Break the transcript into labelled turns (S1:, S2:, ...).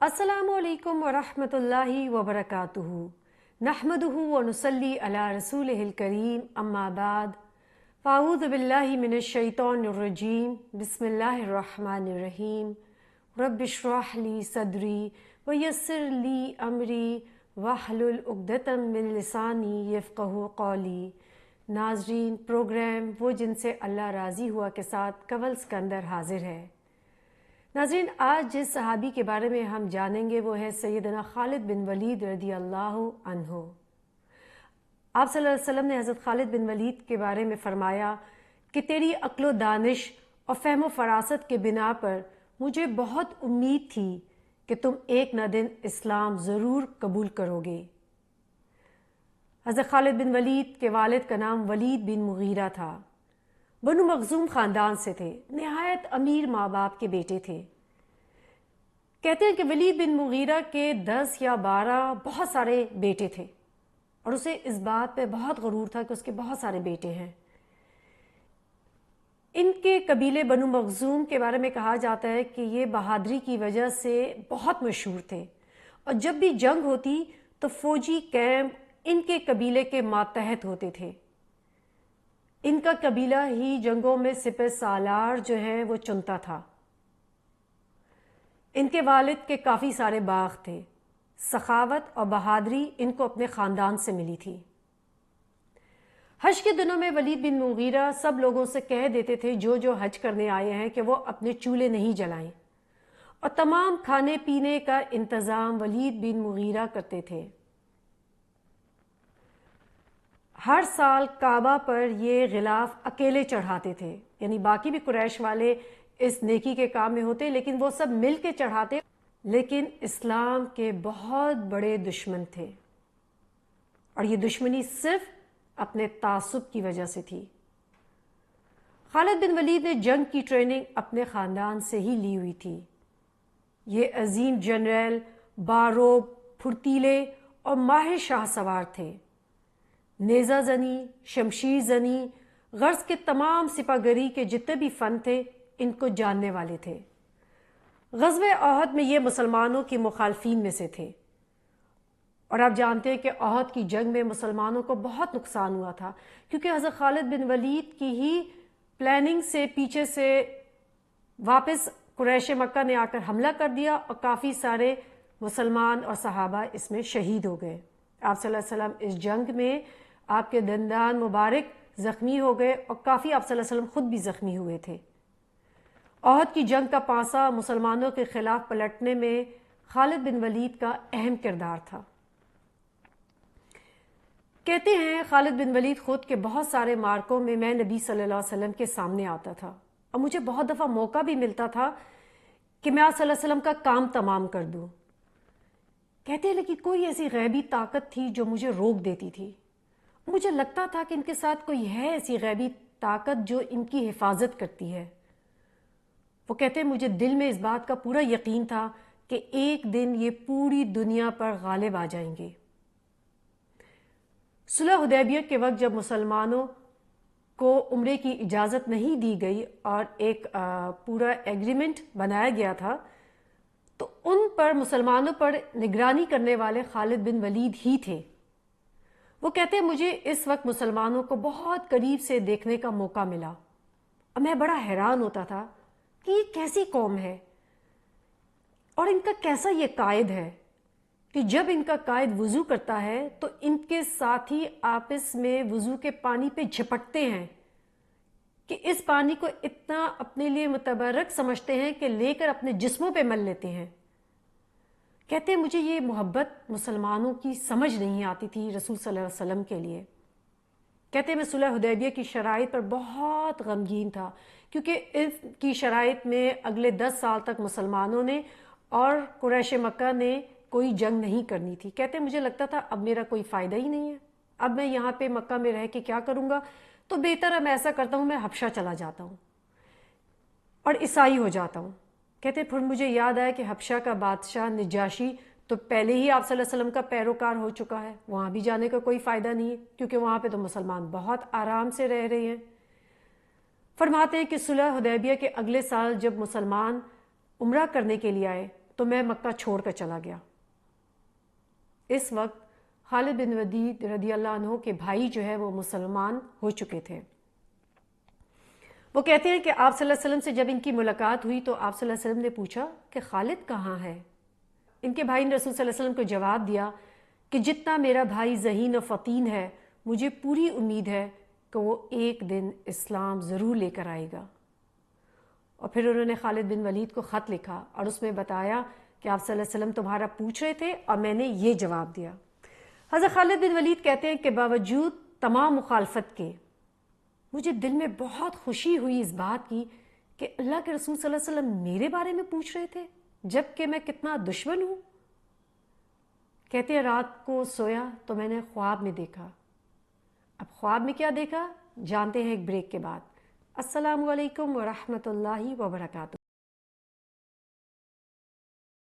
S1: السلام علیکم ورحمۃ اللہ وبرکاتہ نحمدہ ونصلی علی رسولہ الکریم اما بعد فاعوذ باللہ من الشیطان الرجیم بسم اللہ الرحمن الرحیم رب اشرح لی صدری ویسر لی امری واحلل عقدۃ من لسانی یفقہوا قولی۔ ناظرین، پروگرام وہ جن سے اللہ راضی ہوا کے ساتھ کول سکندر حاضر ہے۔ ناظرین، آج جس صحابی کے بارے میں ہم جانیں گے وہ ہے سیدنا خالد بن ولید رضی اللہ عنہ۔ آپ صلی اللہ علیہ وسلم نے حضرت خالد بن ولید کے بارے میں فرمایا کہ تیری عقل و دانش اور فہم و فراست کے بنا پر مجھے بہت امید تھی کہ تم ایک نہ دن اسلام ضرور قبول کرو گے۔ حضرت خالد بن ولید کے والد کا نام ولید بن مغیرہ تھا۔ بنو مخزوم خاندان سے تھے، نہایت امیر ماں باپ کے بیٹے تھے۔ کہتے ہیں کہ ولید بن مغیرہ کے 10 یا 12 بہت سارے بیٹے تھے اور اسے اس بات پہ بہت غرور تھا کہ اس کے بہت سارے بیٹے ہیں۔ ان کے قبیلے بنو مخزوم کے بارے میں کہا جاتا ہے کہ یہ بہادری کی وجہ سے بہت مشہور تھے، اور جب بھی جنگ ہوتی تو فوجی کیمپ ان کے قبیلے کے ماتحت ہوتے تھے۔ ان کا قبیلہ ہی جنگوں میں سپہ سالار جو ہے وہ چنتا تھا۔ ان کے والد کے کافی سارے باغ تھے۔ سخاوت اور بہادری ان کو اپنے خاندان سے ملی تھی۔ حج کے دنوں میں ولید بن مغیرہ سب لوگوں سے کہہ دیتے تھے جو حج کرنے آئے ہیں کہ وہ اپنے چولہے نہیں جلائیں، اور تمام کھانے پینے کا انتظام ولید بن مغیرہ کرتے تھے۔ ہر سال کعبہ پر یہ غلاف اکیلے چڑھاتے تھے، یعنی باقی بھی قریش والے اس نیکی کے کام میں ہوتے لیکن وہ سب مل کے چڑھاتے، لیکن اسلام کے بہت بڑے دشمن تھے، اور یہ دشمنی صرف اپنے تعصب کی وجہ سے تھی۔ خالد بن ولید نے جنگ کی ٹریننگ اپنے خاندان سے ہی لی ہوئی تھی۔ یہ عظیم جنرل، باروب، پھرتیلے اور ماہر شاہ سوار تھے۔ نیزہ زنی، شمشیر زنی، غرض کے تمام سپہ گری کے جتنے بھی فن تھے ان کو جاننے والے تھے۔ غزوہ احد میں یہ مسلمانوں کی مخالفین میں سے تھے، اور آپ جانتے ہیں کہ احد کی جنگ میں مسلمانوں کو بہت نقصان ہوا تھا، کیونکہ حضرت خالد بن ولید کی ہی پلاننگ سے پیچھے سے واپس قریش مکہ نے آ کر حملہ کر دیا، اور کافی سارے مسلمان اور صحابہ اس میں شہید ہو گئے۔ آپ صلی اللہ علیہ وسلم اس جنگ میں آپ کے دندان مبارک زخمی ہو گئے، اور کافی آپ صلی اللہ علیہ وسلم خود بھی زخمی ہوئے تھے۔ احد کی جنگ کا پانسا مسلمانوں کے خلاف پلٹنے میں خالد بن ولید کا اہم کردار تھا۔ کہتے ہیں خالد بن ولید خود کے بہت سارے مارکوں میں میں نبی صلی اللہ علیہ وسلم کے سامنے آتا تھا، اور مجھے بہت دفعہ موقع بھی ملتا تھا کہ میں آپ صلی اللہ علیہ وسلم کا کام تمام کر دوں۔ کہتے ہیں لیکن کوئی ایسی غیبی طاقت تھی جو مجھے روک دیتی تھی۔ مجھے لگتا تھا کہ ان کے ساتھ کوئی ہے ایسی غیبی طاقت جو ان کی حفاظت کرتی ہے۔ وہ کہتے ہیں مجھے دل میں اس بات کا پورا یقین تھا کہ ایک دن یہ پوری دنیا پر غالب آ جائیں گے۔ صلح حدیبیہ کے وقت جب مسلمانوں کو عمرے کی اجازت نہیں دی گئی اور ایک پورا ایگریمنٹ بنایا گیا تھا، تو ان پر مسلمانوں پر نگرانی کرنے والے خالد بن ولید ہی تھے۔ وہ کہتے ہیں مجھے اس وقت مسلمانوں کو بہت قریب سے دیکھنے کا موقع ملا، اور میں بڑا حیران ہوتا تھا کہ یہ کیسی قوم ہے، اور ان کا کیسا یہ قائد ہے کہ جب ان کا قائد وضو کرتا ہے تو ان کے ساتھی آپس میں وضو کے پانی پہ جھپٹتے ہیں کہ اس پانی کو اتنا اپنے لیے متبرک سمجھتے ہیں کہ لے کر اپنے جسموں پہ مل لیتے ہیں۔ کہتے ہیں مجھے یہ محبت مسلمانوں کی سمجھ نہیں آتی تھی رسول صلی اللہ علیہ وسلم کے لیے۔ کہتے ہیں میں صلح حدیبیہ کی شرائط پر بہت غمگین تھا، کیونکہ اس کی شرائط میں اگلے 10 سال تک مسلمانوں نے اور قریش مکہ نے کوئی جنگ نہیں کرنی تھی۔ کہتے ہیں مجھے لگتا تھا اب میرا کوئی فائدہ ہی نہیں ہے، اب میں یہاں پہ مکہ میں رہ کے کیا کروں گا، تو بہتر ہے میں ایسا کرتا ہوں میں حبشہ چلا جاتا ہوں اور عیسائی ہو جاتا ہوں۔ کہتے پھر مجھے یاد آیا کہ حبشہ کا بادشاہ نجاشی تو پہلے ہی آپ صلی اللہ علیہ وسلم کا پیروکار ہو چکا ہے، وہاں بھی جانے کا کوئی فائدہ نہیں ہے، کیونکہ وہاں پہ تو مسلمان بہت آرام سے رہ رہے ہیں۔ فرماتے ہیں کہ صلح حدیبیہ کے اگلے سال جب مسلمان عمرہ کرنے کے لیے آئے تو میں مکہ چھوڑ کر چلا گیا۔ اس وقت خالد بن ولید رضی اللہ عنہ کے بھائی جو ہے وہ مسلمان ہو چکے تھے۔ وہ کہتے ہیں کہ آپ صلی اللہ علیہ وسلم سے جب ان کی ملاقات ہوئی تو آپ صلی اللہ علیہ وسلم نے پوچھا کہ خالد کہاں ہے؟ ان کے بھائی نے رسول صلی اللہ علیہ وسلم کو جواب دیا کہ جتنا میرا بھائی ذہین و فطین ہے مجھے پوری امید ہے کہ وہ ایک دن اسلام ضرور لے کر آئے گا۔ اور پھر انہوں نے خالد بن ولید کو خط لکھا اور اس میں بتایا کہ آپ صلی اللہ علیہ وسلم تمہارا پوچھ رہے تھے اور میں نے یہ جواب دیا۔ حضرت خالد بن ولید کہتے ہیں کہ باوجود تمام مخالفت کے مجھے دل میں بہت خوشی ہوئی اس بات کی کہ اللہ کے رسول صلی اللہ علیہ وسلم میرے بارے میں پوچھ رہے تھے جبکہ میں کتنا دشمن ہوں۔ کہتے ہیں رات کو سویا تو میں نے خواب میں دیکھا۔ اب خواب میں کیا دیکھا جانتے ہیں ایک بریک کے بعد۔ السلام علیکم ورحمۃ اللہ وبرکاتہ۔